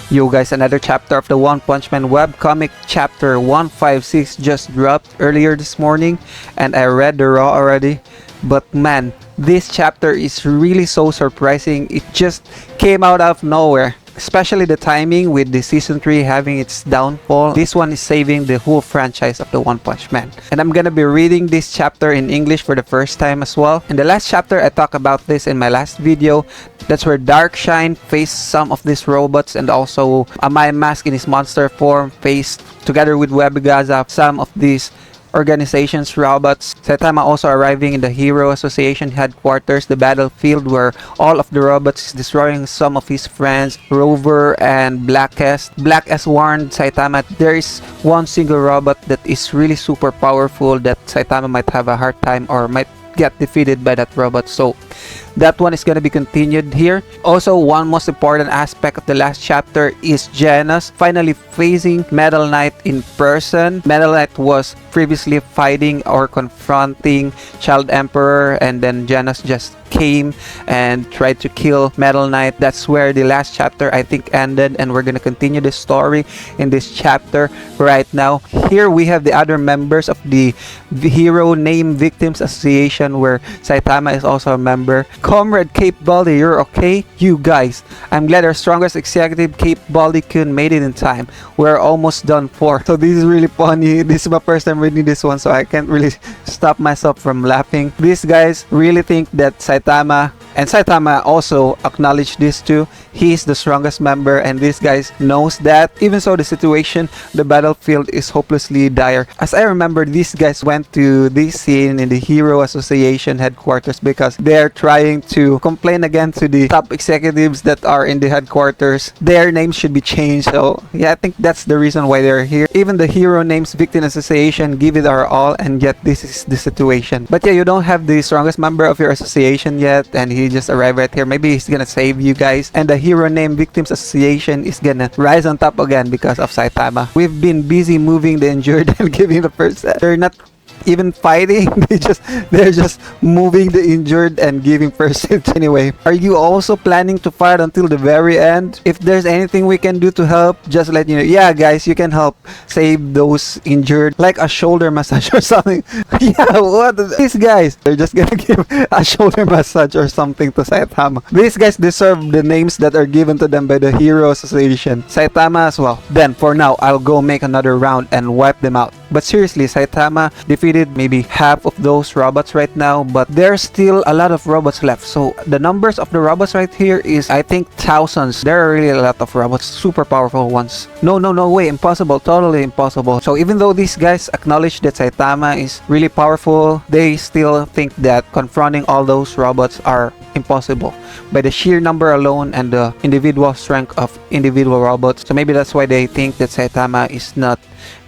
Yo guys, another chapter of the One Punch Man webcomic, chapter 156 just dropped earlier this morning and I read the raw already. But man, this chapter is really so surprising. It just came out of nowhere. Especially the timing with the season 3 having its downfall. This one is saving the whole franchise of the One Punch Man. And I'm gonna be reading this chapter in English for the first time as well. In the last chapter, I talked about this in my last video. That's where Darkshine faced some of these robots, and also Amaya Mask in his monster form faced, together with Webigaza, some of these organization's robots. Saitama also arriving in the Hero Association headquarters, the battlefield where all of the robots is destroying some of his friends, Rover and Black S. Black S warned Saitama there is one single robot that is really super powerful that Saitama might have a hard time or might get defeated by that robot. So that one is going to be continued here. Also, one most important aspect of the last chapter is Genos finally facing Metal Knight in person. Metal Knight was previously fighting or confronting Child Emperor, and then Genos just came and tried to kill Metal Knight. That's where the last chapter I think ended, and we're gonna continue the story in this chapter right now. Here we have the other members of the Hero Name Victims Association, where Saitama is also a member. Comrade Cape Baldy, you're okay? You guys, I'm glad our strongest executive, Cape Baldy-kun, made it in time. We're almost done for. So this is really funny. This is my first time reading this one, so I can't really stop myself from laughing. These guys really think that Saitama, and Saitama also acknowledged this too, he's the strongest member, and these guys knows that. Even so, the situation, the battlefield is hopelessly dire. As I remember, these guys went to this scene in the Hero Association headquarters because they're trying to complain again to the top executives that are in the headquarters. Their names should be changed. So yeah, I think that's the reason why they're here. Even the Hero Names Victim Association give it our all, and yet this is the situation. But yeah, you don't have the strongest member of your association yet, and he just arrived right here. Maybe he's gonna save you guys, and the Hero Name Victims Association is gonna rise on top again because of Saitama. We've been busy moving the injured and giving the first set. They're not even fighting. They're just moving the injured and giving first aid. Anyway, are you also planning to fight until the very end? If there's anything we can do to help, just let you know. Yeah guys, you can help save those injured, like a shoulder massage or something. Yeah, what these guys, they're just gonna give a shoulder massage or something to Saitama. These guys deserve the names that are given to them by the Hero Association. Saitama as well. Then for now, I'll go make another round and wipe them out. But seriously, Saitama defeated maybe half of those robots right now, but there's still a lot of robots left. So the numbers of the robots right here is, I think, thousands. There are really a lot of robots, super powerful ones. No way, impossible, totally impossible. So even though these guys acknowledge that Saitama is really powerful, they still think that confronting all those robots are impossible by the sheer number alone and the individual strength of individual robots. So maybe that's why they think that Saitama is not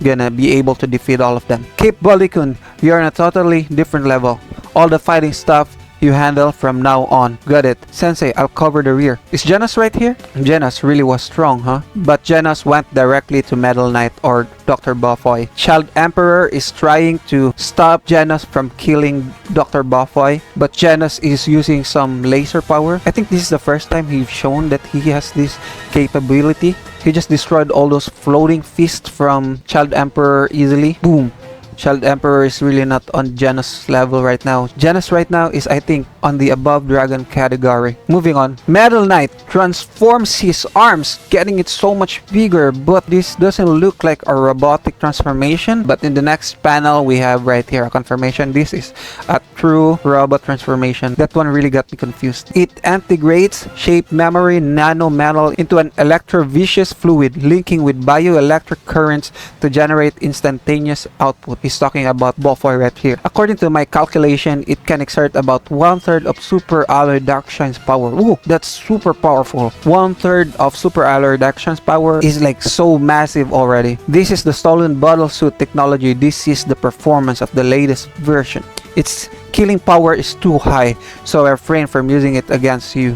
gonna be able to defeat all of them. Cape Baldy-kun, you're on a totally different level. All the fighting stuff you handle from now on. Got it. Sensei, I'll cover the rear. Is Genos right here? Genos really was strong, huh? But Genos went directly to Metal Knight or Dr. Buffoy. Child Emperor is trying to stop Genos from killing Dr. Buffoy, but Genos is using some laser power. I think this is the first time he's shown that he has this capability. He just destroyed all those floating fists from Child Emperor easily. Boom. Child Emperor is really not on Genos level right now. Genos right now is, I think, on the above dragon category. Moving on. Metal Knight transforms his arms, getting it so much bigger, but this doesn't look like a robotic transformation. But in the next panel, we have right here a confirmation. This is a true robot transformation. That one really got me confused. It integrates shape memory nano metal into an electrovicious fluid, linking with bioelectric currents to generate instantaneous output. He's talking about Buffoy right here. According to my calculation, it can exert about 1/3 of Super Alloy Darkshine's power. Ooh, that's super powerful. 1/3 of Super Alloy Darkshine's power is like so massive already. This is the stolen bottle suit technology. This is the performance of the latest version. Its killing power is too high, so I refrain from using it against you.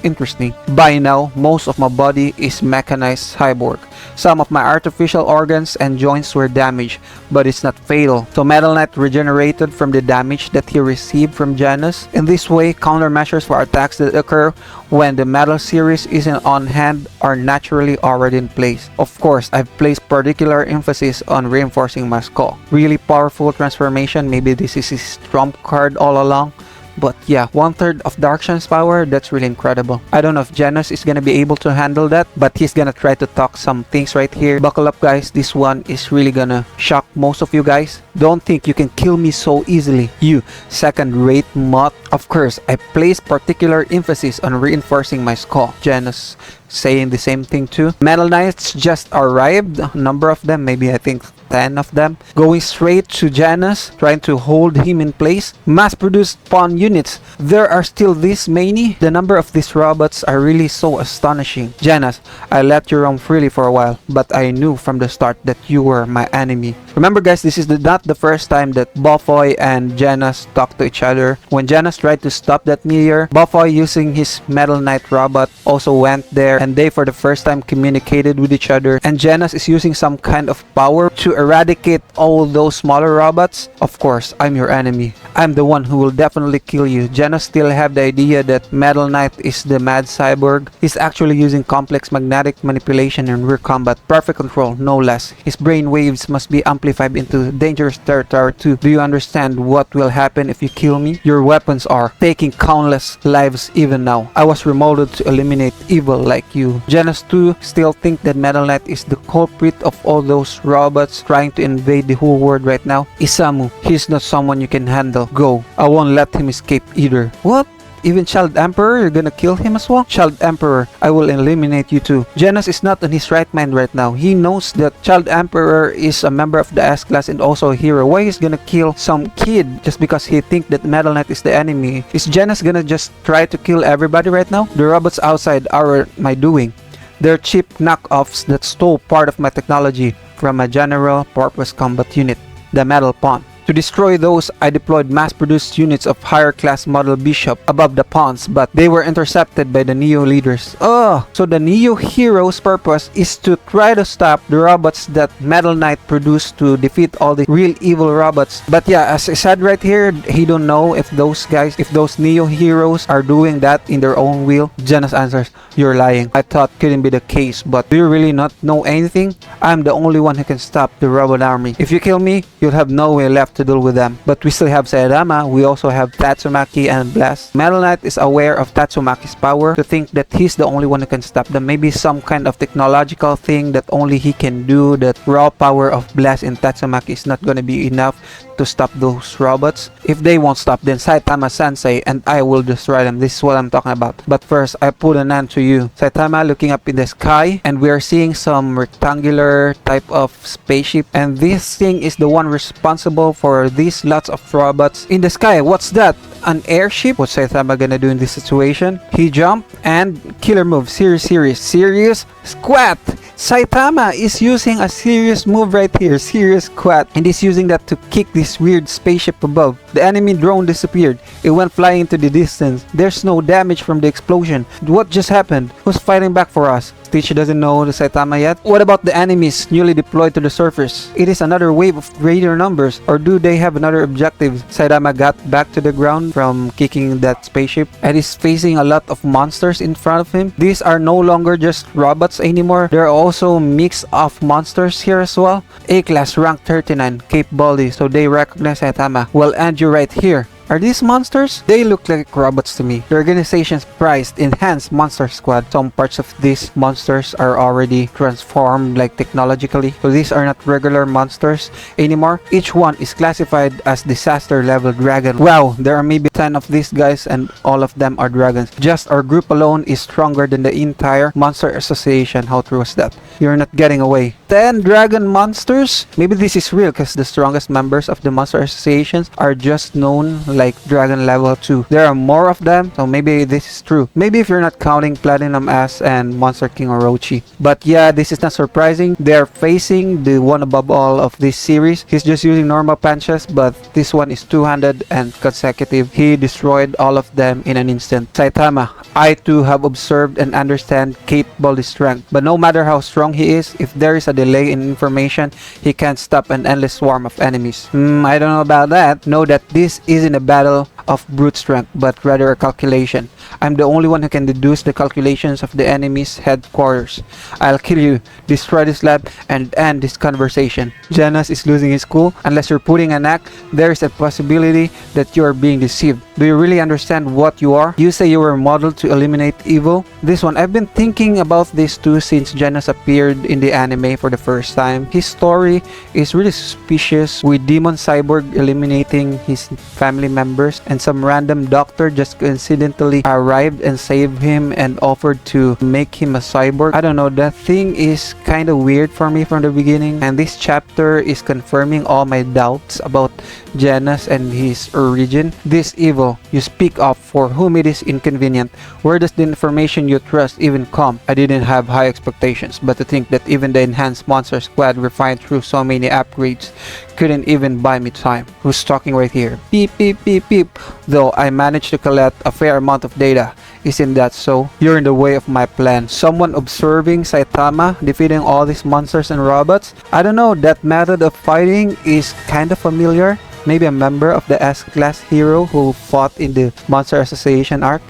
Interesting. By now, most of my body is mechanized cyborg. Some of my artificial organs and joints were damaged, but it's not fatal. So Metal Knight regenerated from the damage that he received from Genos. In this way, countermeasures for attacks that occur when the Metal series isn't on hand are naturally already in place. Of course, I've placed particular emphasis on reinforcing my skull. Really powerful transformation, maybe this is his trump card all along. But yeah, 1/3 of Darkshan's power, that's really incredible. I don't know if Genos is gonna be able to handle that, but he's gonna try to talk some things right here. Buckle up guys, this one is really gonna shock most of you guys. Don't think you can kill me so easily, you second-rate mutt. Of course, I place particular emphasis on reinforcing my skull. Genos saying the same thing too. Metal Knights just arrived, a number of them, maybe I think 10 of them, going straight to Genos, trying to hold him in place. Mass-produced pawn units, there are still this many. The number of these robots are really so astonishing. Genos, I let you roam freely for a while, but I knew from the start that you were my enemy. Remember guys, this is not the first time that Buffoy and Genos talked to each other. When Genos tried to stop that meteor, Buffoy using his Metal Knight robot also went there, and they for the first time communicated with each other, and Genos is using some kind of power to eradicate all those smaller robots. Of course, I'm your enemy. I'm the one who will definitely kill you. Genos still have the idea that Metal Knight is the mad cyborg. He's actually using complex magnetic manipulation and rear combat. Perfect control, no less. His brain waves must be amplified into dangerous territory too. Do you understand what will happen if you kill me? Your weapons are taking countless lives even now. I was remolded to eliminate evil like you. Genos too still think that Metal Knight is the culprit of all those robots trying to invade the whole world right now. Isamu, he's not someone you can handle. Go. I won't let him escape either. What? Even Child Emperor, you're gonna kill him as well? Child Emperor, I will eliminate you too. Genos is not in his right mind right now. He knows that Child Emperor is a member of the S-Class and also a hero. Why he's gonna kill some kid just because he think that Metal Knight is the enemy? Is Genos gonna just try to kill everybody right now? The robots outside are my doing. They're cheap knockoffs that stole part of my technology from a general purpose combat unit, the Metal Pawn. To destroy those, I deployed mass-produced units of higher-class model Bishop above the pawns, but they were intercepted by the Neo leaders. Oh, so the Neo hero's purpose is to try to stop the robots that Metal Knight produced to defeat all the real evil robots. But yeah, as I said right here, he don't know if those guys, if those Neo heroes are doing that in their own will. Genos answers, you're lying. I thought couldn't be the case, but do you really not know anything? I'm the only one who can stop the robot army. If you kill me, you'll have no way left to deal with them. But we still have Saitama, we also have Tatsumaki and Blast. Metal Knight is aware of Tatsumaki's power to think that he's the only one who can stop them. Maybe some kind of technological thing that only he can do, that raw power of Blast and Tatsumaki is not gonna be enough to stop those robots. If they won't stop, then Saitama Sensei and I will destroy them. This is what I'm talking about. But first, I put an end to you. Saitama looking up in the sky, and we are seeing some rectangular type of spaceship, and this thing is the one responsible for these lots of robots in the sky. What's that? An airship? What's Saitama gonna do in this situation? He jumped and killer move. Serious squat. Saitama is using a serious move right here, serious squat, and he's using that to kick this weird spaceship above. The enemy drone disappeared. It went flying into the distance. There's no damage from the explosion. What just happened? Who's fighting back for us? Stitch doesn't know the Saitama yet. What about the enemies newly deployed to the surface? It is another wave of greater numbers, or do they have another objective? Saitama got back to the ground from kicking that spaceship and is facing a lot of monsters in front of him. These are no longer just robots anymore. There are also mix of monsters here as well. A-Class rank 39, Cape Baldy, so they recognize Saitama. We'll end you right here. Are these monsters? They look like robots to me. The organization's prized Enhanced Monster Squad. Some parts of these monsters are already transformed like technologically. So these are not regular monsters anymore. Each one is classified as disaster level dragon. Wow, there are maybe 10 of these guys and all of them are dragons. Just our group alone is stronger than the entire monster association. How true is that? You're not getting away. 10 dragon monsters? Maybe this is real because the strongest members of the monster associations are just known like Dragon Level 2. There are more of them, so maybe this is true. Maybe if you're not counting Platinum S and Monster King Orochi. But yeah, this is not surprising. They're facing the one above all of this series. He's just using normal punches, but this one is two-handed and consecutive. He destroyed all of them in an instant. Saitama, I too have observed and understand capable his strength, but no matter how strong he is, if there is a delay in information, he can't stop an endless swarm of enemies. I don't know about that. Know that this isn't a battle of brute strength, but rather a calculation. I'm the only one who can deduce the calculations of the enemy's headquarters. I'll kill you, destroy this lab, and end this conversation. Genos is losing his cool. Unless you're putting an act, there is a possibility that you are being deceived. Do you really understand what you are? You say you were modeled to eliminate evil? This one, I've been thinking about this too since Genos appeared in the anime for the first time. His story is really suspicious, with Demon Cyborg eliminating his family members and some random doctor just coincidentally arrived and saved him and offered to make him a cyborg. I don't know, that thing is kind of weird for me from the beginning, and this chapter is confirming all my doubts about Genos and his origin. This evil you speak of, for whom it is inconvenient, where does the information you trust even come? I didn't have high expectations, but to think that even the enhanced monster squad refined through so many upgrades couldn't even buy me time. Who's talking right here? Beep beep beep beep. Though I managed to collect a fair amount of data. Isn't that so? You're in the way of my plan. Someone observing Saitama defeating all these monsters and robots? I don't know, that method of fighting is kind of familiar. Maybe a member of the S-Class hero who fought in the Monster Association arc.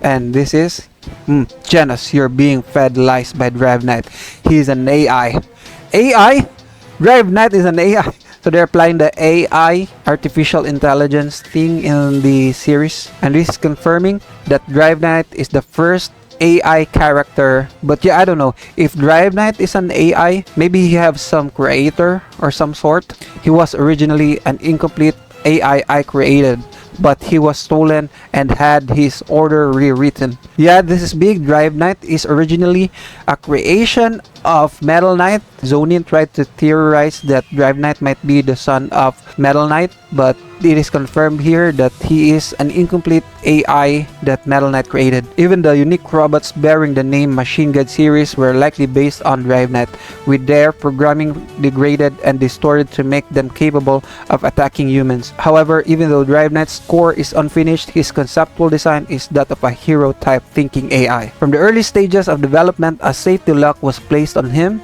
And this is... Genos, you're being fed lies by Drive Knight. He's an AI. AI? Drive Knight is an AI. So they're applying the AI, artificial intelligence thing in the series. And this is confirming that Drive Knight is the first AI character. But yeah, I don't know. If Drive Knight is an AI, maybe he has some creator or some sort. He was originally an incomplete AI I created, but he was stolen and had his order rewritten. Yeah, this is big. Drive Knight is originally a creation of Metal Knight. Zonin tried to theorize that Drive Knight might be the son of Metal Knight, but it is confirmed here that he is an incomplete AI that Metal Knight created. Even the unique robots bearing the name Machine God series were likely based on Drive Knight, with their programming degraded and distorted to make them capable of attacking humans. However, even though Drive Knight's core is unfinished, his conceptual design is that of a hero-type thinking AI. From the early stages of development, a safety lock was placed on him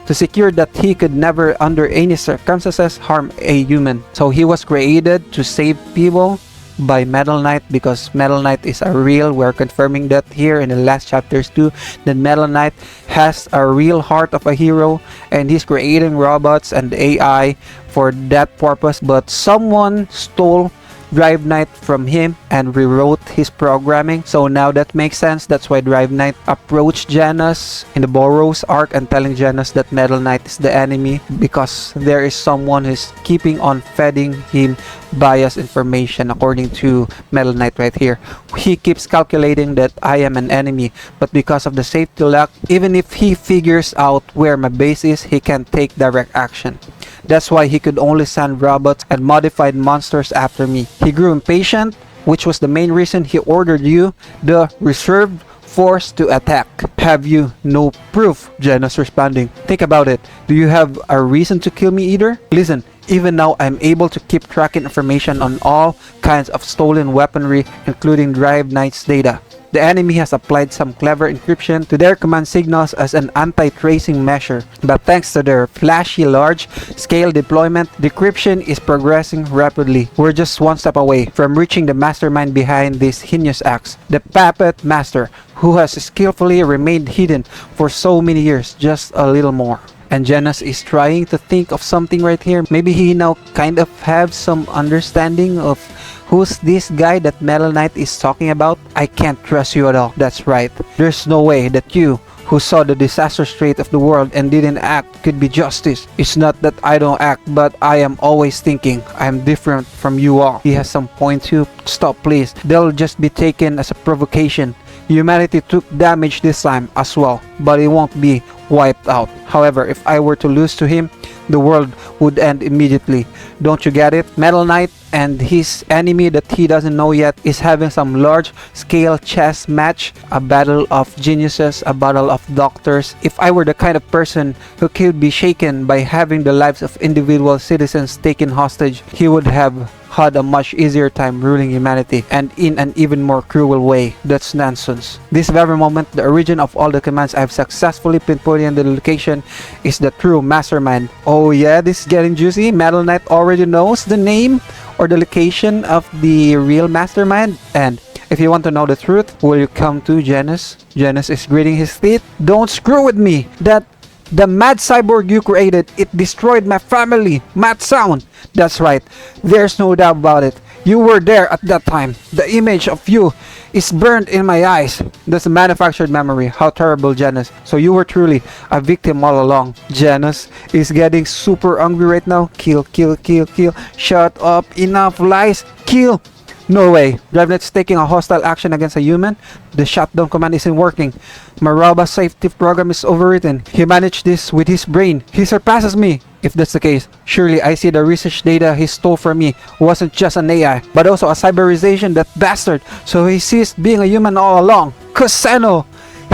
to secure that he could never under any circumstances harm a human. So he was created to save people by Metal Knight, because Metal Knight is a real, we're confirming that here in the last chapters too, that Metal Knight has a real heart of a hero and he's creating robots and AI for that purpose. But someone stole Drive Knight from him and rewrote his programming. So now that makes sense. That's why Drive Knight approached Genos in the Boros arc and telling Genos that Metal Knight is the enemy, because there is someone who's keeping on feeding him biased information, according to Metal Knight right here. He keeps calculating that I am an enemy, but because of the safety lock, even if he figures out where my base is, he can't take direct action. That's why he could only send robots and modified monsters after me. He grew impatient, which was the main reason he ordered you, the reserved force, to attack. Have you no proof? Genos responding. Think about it. Do you have a reason to kill me either? Listen, even now I'm able to keep tracking information on all kinds of stolen weaponry, including Drive Knight's data. The enemy has applied some clever encryption to their command signals as an anti-tracing measure, but thanks to their flashy large-scale deployment, decryption is progressing rapidly. We're just one step away from reaching the mastermind behind these heinous acts, the Puppet Master, who has skillfully remained hidden for so many years. Just a little more. And Genos is trying to think of something right here. Maybe he now kind of have some understanding of who's this guy that Metal Knight is talking about. I can't trust you at all. That's right. There's no way that you, who saw the disaster state of the world and didn't act, could be justice. It's not that I don't act, but I am always thinking I'm different from you all. He has some point too. Stop please. They'll just be taken as a provocation. Humanity took damage this time as well, but it won't be wiped out. However, if I were to lose to him, the world would end immediately. Don't you get it? Metal Knight and his enemy that he doesn't know yet is having some large scale chess match, a battle of geniuses, a battle of doctors. If I were the kind of person who could be shaken by having the lives of individual citizens taken hostage, he would have had a much easier time ruling humanity, and in an even more cruel way. That's nonsense. This very moment, the origin of all the commands I've successfully pinpointed in the location is the true mastermind. Oh yeah, this is getting juicy. Metal Knight already knows the name or the location of the real mastermind, and if you want to know the truth, will you come to Genos? Genos is gritting his teeth. Don't screw with me! The mad cyborg you created, it destroyed my family. Mad sound. That's right. There's no doubt about it. You were there at that time. The image of you is burned in my eyes. That's a manufactured memory. How terrible, Genos. So you were truly a victim all along. Genos is getting super angry right now. Kill, kill, kill, kill. Shut up. Enough lies. Kill. No way. DriveNet's taking a hostile action against a human. The shutdown command isn't working. My robust safety program is overwritten. He managed this with his brain. He surpasses me. If that's the case, surely I see the research data he stole from me wasn't just an AI, but also a cyberization, that bastard. So he ceased being a human all along. Coseno!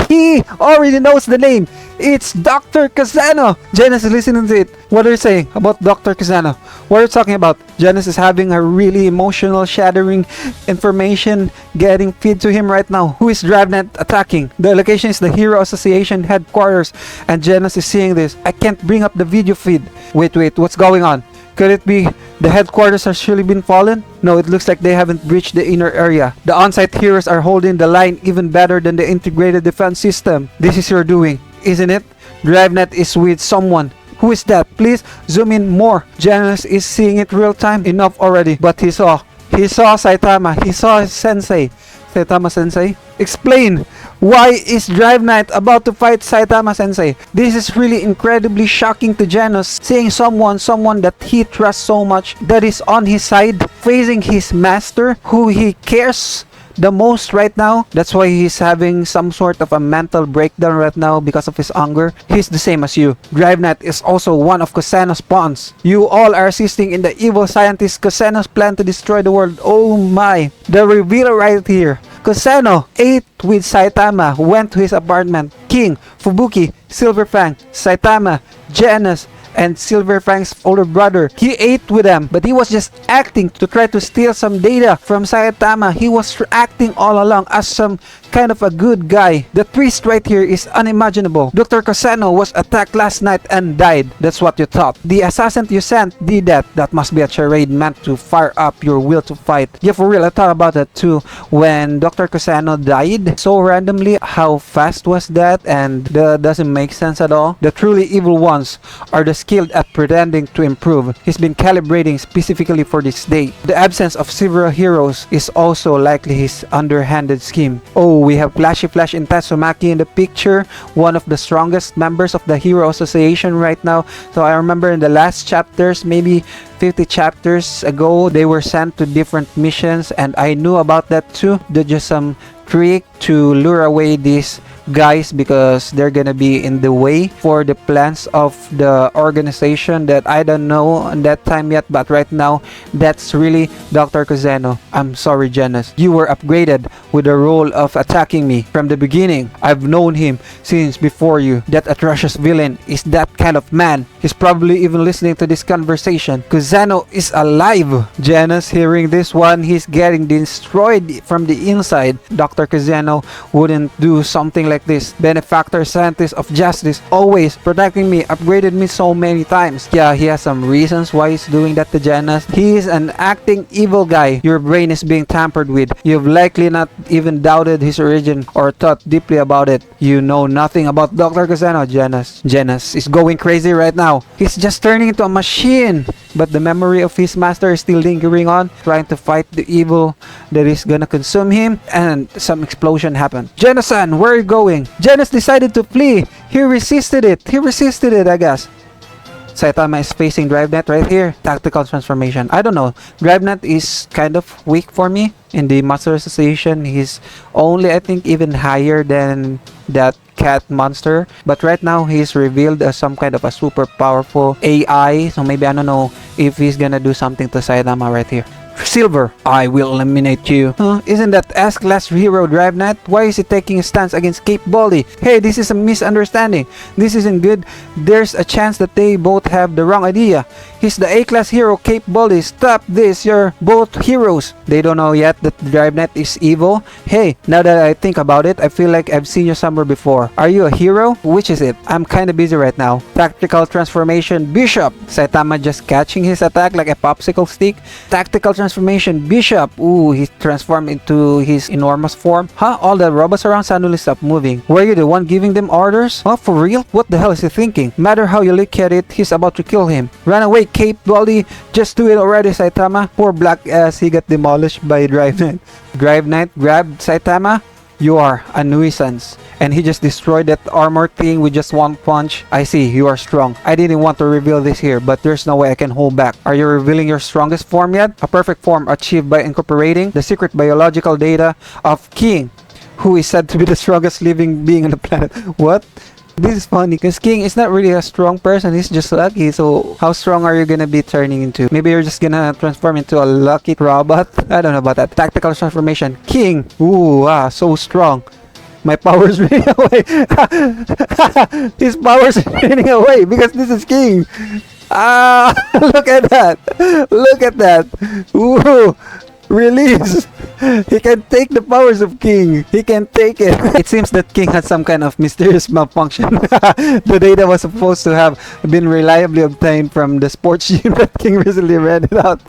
He already knows the name. It's Dr. Coseno. Genos is listening to it. What are you saying about Dr. Coseno? What are you talking about? Genos is having a really emotional, shattering information getting fed to him right now. Who is DriveNet attacking? The location is the Hero Association headquarters, and Genos is seeing this. I can't bring up the video feed. Wait, what's going on? Could it be the headquarters has surely been fallen? No, it looks like they haven't breached the inner area. The on-site heroes are holding the line even better than the integrated defense system. This is your doing, isn't it? DriveNet is with someone. Who is that? Please zoom in more. Genos is seeing it real time. Enough already. But he saw Saitama. He saw his sensei. Saitama sensei? Explain! Why is DriveNet about to fight Saitama sensei? This is really incredibly shocking to Genos, seeing someone that he trusts so much, that is on his side, facing his master, who he cares the most right now. That's why he's having some sort of a mental breakdown right now because of his anger. He's the same as you. DriveNet is also one of Coseno's pawns. You all are assisting in the evil scientist Coseno's plan to destroy the world. Oh my. The reveal right here. Coseno ate with Saitama, went to his apartment. King, Fubuki, Silverfang, Saitama, Genos, and Silverfang's older brother. He ate with them, but he was just acting to try to steal some data from Saitama. He was acting all along as some kind of a good guy. The twist right here is unimaginable. Dr. Coseno was attacked last night and died. That's what you thought. The assassin you sent did that. That must be a charade meant to fire up your will to fight. Yeah, for real, I thought about that too. When Dr. Coseno died so randomly, how fast was that? And that doesn't make sense at all. The truly evil ones are the skilled at pretending to improve. He's been calibrating specifically for this day. The absence of several heroes is also likely his underhanded scheme. Oh, we have Flashy Flash and Tatsumaki in the picture, one of the strongest members of the Hero Association right now. So I remember in the last chapters, maybe 50 chapters ago, they were sent to different missions, and I knew about that too. They're just some trick to lure away these guys because they're gonna be in the way for the plans of the organization that I don't know at that time yet. But right now, that's really Dr. Coseno. I'm sorry, Genos. You were upgraded with the role of attacking me from the beginning. I've known him since before you. That atrocious villain is that kind of man. He's probably even listening to this conversation. Coseno is alive. Genos hearing this one, he's getting destroyed from the inside. Dr. Coseno wouldn't do something like this. Benefactor, scientist of justice, always protecting me, upgraded me so many times. Yeah, he has some reasons why he's doing that to Genos. He is an acting evil guy. Your brain is being tampered with. You've likely not even doubted his origin or thought deeply about it. You know nothing about Dr. Coseno, Genos. Genos is going crazy right now. He's just turning into a machine. But the memory of his master is still lingering on, trying to fight the evil that is gonna consume him, and some explosion happened. Genos-san, where are you going? Genos decided to flee. He resisted it, I guess. Saitama is facing DriveNet right here. Tactical transformation. I don't know. DriveNet is kind of weak for me. In the Master Association, he's only, I think, even higher than that cat monster. But right now, he's revealed as some kind of a super powerful AI. So maybe, I don't know if he's gonna do something to Saitama right here. Silver, I will eliminate you. Huh? Isn't that S-Class hero DriveNet? Why is he taking a stance against Cape Baldy? Hey, this is a misunderstanding. This isn't good. There's a chance that they both have the wrong idea. He's the A-Class hero, Cape Baldy. Stop this, you're both heroes. They don't know yet that DriveNet is evil. Hey, now that I think about it, I feel like I've seen you somewhere before. Are you a hero? Which is it? I'm kinda busy right now. Tactical transformation, Bishop. Saitama just catching his attack like a popsicle stick. Tactical transformation, Bishop. Ooh, he transformed into his enormous form. Huh? All the robots around suddenly stopped moving. Were you the one giving them orders? Huh? For real? What the hell is he thinking? Matter how you look at it, he's about to kill him. Run away, Cape Baldy. Just do it already, Saitama. Poor black ass, he got demolished by DriveNet. DriveNet grabbed Saitama. You are a nuisance. And he just destroyed that armor thing with just one punch. I see, you are strong. I didn't want to reveal this here, but there's no way I can hold back. Are you revealing your strongest form yet? A perfect form achieved by incorporating the secret biological data of King, who is said to be the strongest living being on the planet. What? This is funny because King is not really a strong person, he's just lucky. So how strong are you gonna be turning into? Maybe you're just gonna transform into a lucky robot? I don't know about that. Tactical transformation, King. Ooh, so strong. My power's running away. His power's running away because this is King. Look at that. Look at that. Ooh, release. He can take the powers of King. He can take it. It seems that King had some kind of mysterious malfunction. The data was supposed to have been reliably obtained from the sports gym that King recently read it out.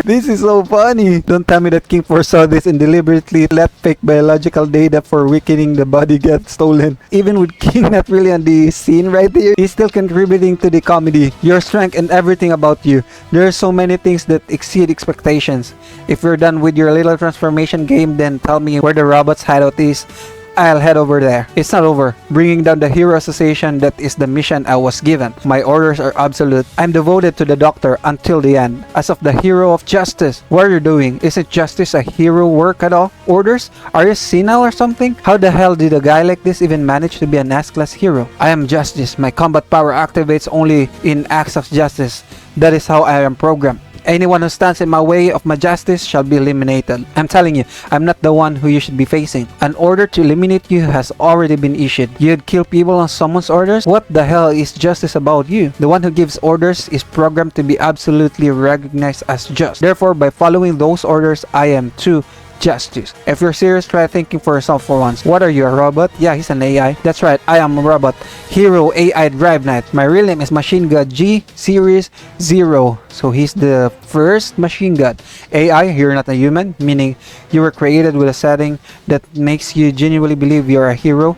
This is so funny. Don't tell me that King foresaw this and deliberately let fake biological data for weakening the body get stolen. Even with King not really on the scene right here, he's still contributing to the comedy. Your strength and everything about you. There are so many things that exceed expectations. If you're done with your little transformation game, then tell me where the robot's hideout is. I'll head over there. It's not over. Bringing down the Hero Association, that is the mission I was given. My orders are absolute. I'm devoted to the Doctor until the end. As of the Hero of Justice, what are you doing? Isn't justice a hero work at all? Orders? Are you senile or something? How the hell did a guy like this even manage to be an S-Class hero? I am justice. My combat power activates only in acts of justice. That is how I am programmed. Anyone who stands in my way of my justice shall be eliminated. I'm telling you, I'm not the one who you should be facing. An order to eliminate you has already been issued. You'd kill people on someone's orders? What the hell is justice about you? The one who gives orders is programmed to be absolutely recognized as just. Therefore, by following those orders, I am too justice. If you're serious, try thinking for yourself for once. What are you, a robot? Yeah, he's an AI. That's right, I am a robot. Hero AI DriveNet. My real name is Machine God G Series 0. So he's the first machine god. AI, you're not a human, meaning you were created with a setting that makes you genuinely believe you're a hero.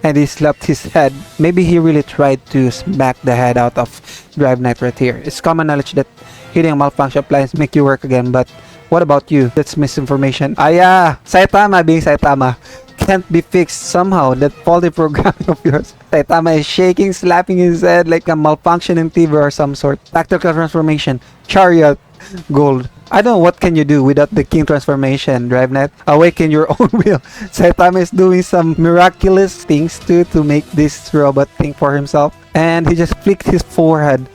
And he slapped his head. Maybe he really tried to smack the head out of DriveNet right here. It's common knowledge that hitting a malfunction appliance make you work again, but what about you? That's misinformation. Saitama being Saitama can't be fixed somehow. That faulty programming of yours. Saitama is shaking, slapping his head like a malfunctioning TV or some sort. Tactical transformation, Chariot, Gold. I don't know what can you do without the King transformation, DriveNet. Awaken your own will. Saitama is doing some miraculous things too to make this robot think for himself. And he just flicked his forehead.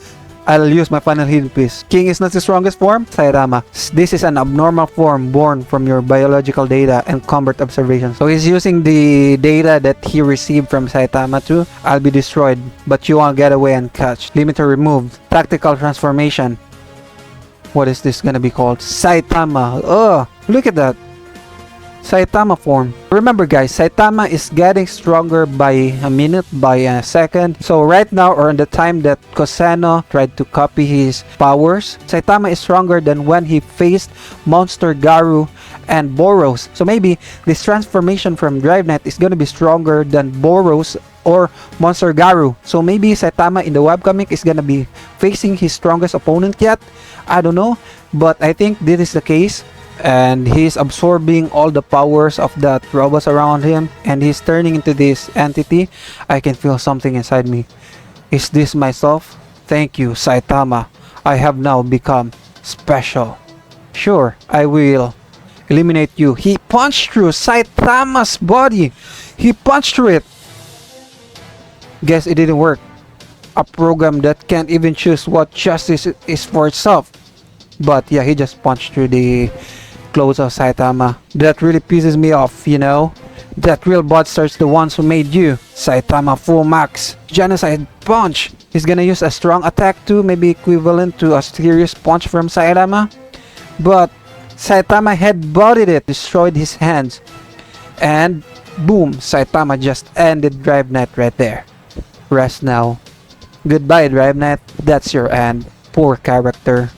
I'll use my final hidden piece. King is not the strongest form? Saitama. This is an abnormal form born from your biological data and combat observation. So he's using the data that he received from Saitama too. I'll be destroyed, but you won't get away uncatched. Limiter removed. Tactical transformation. What is this gonna be called? Saitama. Oh, look at that. Saitama form. Remember guys, Saitama is getting stronger by a minute, by a second. So right now, or in the time that Koseno tried to copy his powers, Saitama is stronger than when he faced Monster Garu and Boros. So maybe this transformation from DriveNet is gonna be stronger than Boros or Monster Garu. So maybe Saitama in the webcomic is gonna be facing his strongest opponent yet. I don't know, but I think this is the case. And he's absorbing all the powers of that robots around him, and he's turning into this entity. I can feel something inside me. Is this myself? Thank you, Saitama. I have now become special. Sure, I will eliminate you. He punched through Saitama's body. He punched through it. Guess it didn't work. A program that can't even choose what justice is for itself. But yeah, he just punched through the clothes of Saitama. That really pisses me off, you know? That real botsters the ones who made you. Saitama full max. Genocide punch. He's gonna use a strong attack too, maybe equivalent to a serious punch from Saitama. But Saitama headbutted it, destroyed his hands. And boom, Saitama just ended Drive Knight right there. Rest now. Goodbye, Drive Knight. That's your end. Poor character.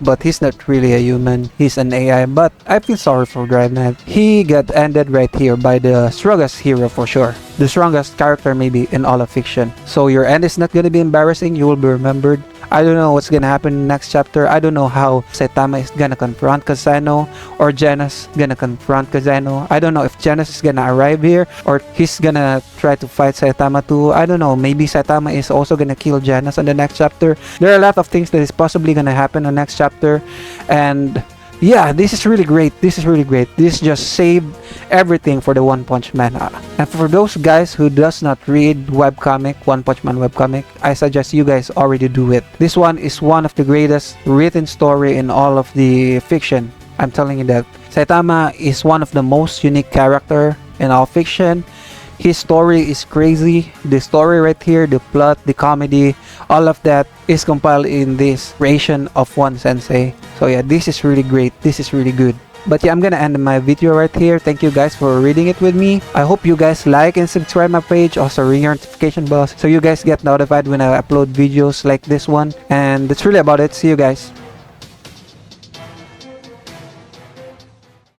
But he's not really a human. He's an AI, but I feel sorry for Drive Knight. He got ended right here by the strongest hero for sure. The strongest character maybe in all of fiction. So your end is not gonna be embarrassing. You will be remembered. I don't know what's gonna happen in the next chapter. I don't know how Saitama is gonna confront Kazeno or Genos gonna confront Kazeno. I don't know if Genos is gonna arrive here or he's gonna try to fight Saitama too. I don't know. Maybe Saitama is also gonna kill Genos in the next chapter. There are a lot of things that is possibly gonna happen in the next chapter, and yeah, this is really great. This is really great. This just saved everything for the One Punch Man. And for those guys who does not read webcomic, One Punch Man webcomic, I suggest you guys already do it. This one is one of the greatest written story in all of the fiction. I'm telling you that. Saitama is one of the most unique character in all fiction. His story is crazy. The story right here, the plot, the comedy, all of that is compiled in this creation of one sensei. So yeah, this is really great. This is really good. But yeah, I'm gonna end my video right here. Thank you guys for reading it with me. I hope you guys like and subscribe my page. Also ring your notification bells so you guys get notified when I upload videos like this one. And that's really about it. See you guys.